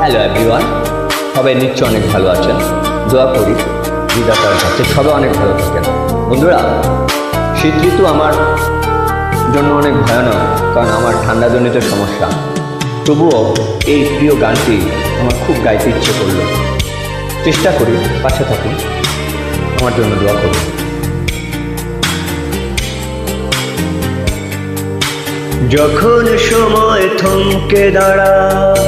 Hello everyone, সবাই নিশ্চয় অনেক ভালো আছেন। দোয়া করি বিধাতার কাছে সবাই অনেক ভালো থাকেন। বন্ধুরা, শীত ঋতু আমার জন্য অনেক ভয়ানক, কারণ আমার ঠান্ডাজনিত সমস্যা। তবুও এই প্রিয় গানটি আমার খুব গাইতে ইচ্ছে করলো। চেষ্টা করি, পাশে থাকুন, আমার জন্য দোয়া করুন। যখন সময় থমকে দাঁড়ায়,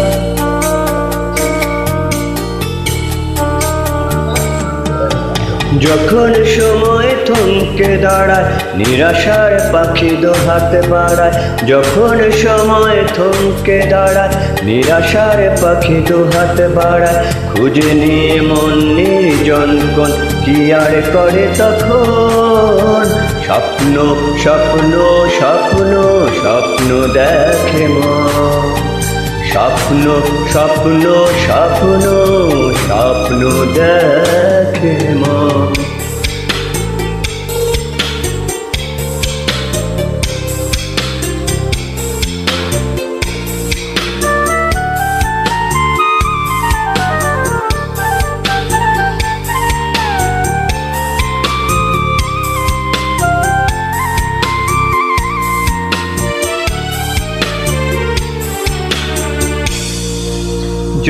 যখন সময় থমকে দাঁড়ায়, নিরাশার পাখি দোহাত বাড়ায়। যখন সময় থমকে দাঁড়ায়, নিরাশার পাখি দোহাত বাড়ায়। খুঁজে নিয়ে মন নির্জন কোন কি আর করে তখন। স্বপ্ন স্বপ্ন স্বপ্ন স্বপ্ন দেখে মন। স্বপ্ন স্বপ্ন স্বপ্ন স্বপ্ন দেখে মন।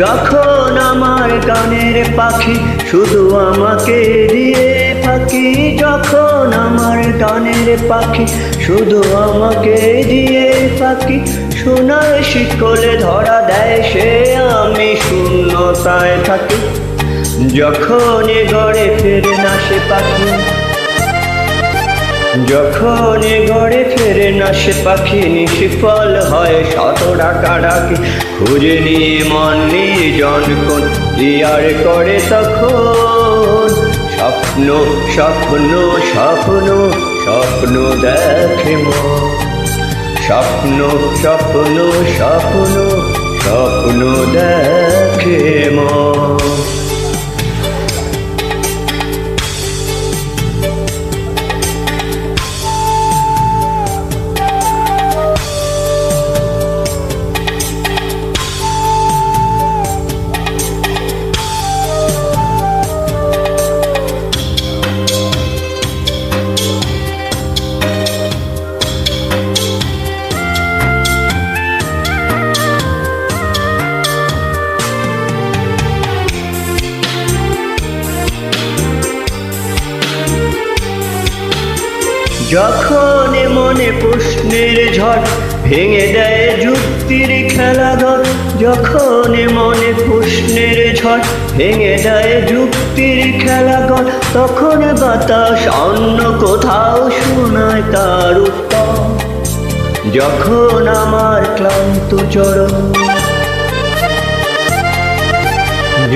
যখন আমার গানের পাখি শুধু আমাকে দিয়ে ফাঁকি। যখন আমার গানের পাখি শুধু আমাকে দিয়ে ফাঁকি। সোনার শিকলে ধরা দেয় সে, আমি শূন্যতায় থাকি। যখন এ ঘরে ফেরে না সে পাখি, যখন এ ঘরে ফেরে না সে পাখি, নিষ্ফল হয় শত ডাকাডাকি। খুঁজে নিয়ে মন নির্জন কোন কি আর করে তখন। স্বপ্ন স্বপ্ন স্বপ্ন স্বপ্ন দেখে মন। স্বপ্ন স্বপ্ন স্বপ্ন স্বপ্ন দেখে মন। যখন মনে প্রশ্নের ঝড় ভেঙে দেয় যুক্তির খেলাঘর। যখন মনে প্রশ্নের ঝড় ভেঙে দেয় যুক্তির খেলাঘর, তখন বাতাস অন্য কোথাও শোনায় তার উত্তর। যখন আমার ক্লান্ত চরণ,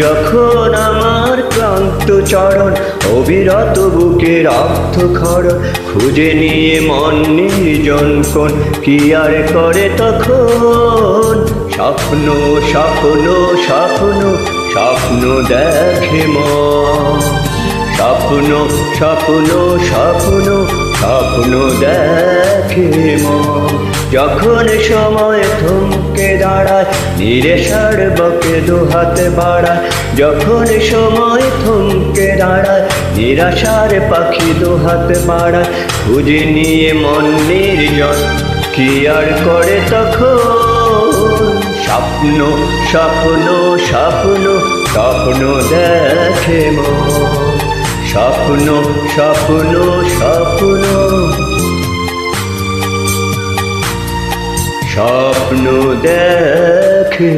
যখন আমার ক্লান্ত চরণ অবিরত বুকে রক্ত খরণ। খুঁজে নিয়ে মন নির্জন কোন কি আর করে তখন। স্বপ্ন স্বপ্ন স্বপ্ন স্বপ্ন দেখে মন। স্বপ্ন স্বপ্ন স্বপ্ন স্বপ্ন দেখে মন। যখন সময় থমকে দাঁড়ায়, নিরেশার বকে দুহাত বাড়ায়। যখন সময় থমকে দাঁড়ায়, নিরাশার পাখি দুহাত বাড়ায়। খুঁজে নিয়ে মন নির্জন কি আর করে তখন। স্বপ্ন স্বপ্ন স্বপ্ন স্বপ্ন দেখে মন। স্বপ্ন স্বপ্ন স্বপ্ন স্বপ্ন দেখে।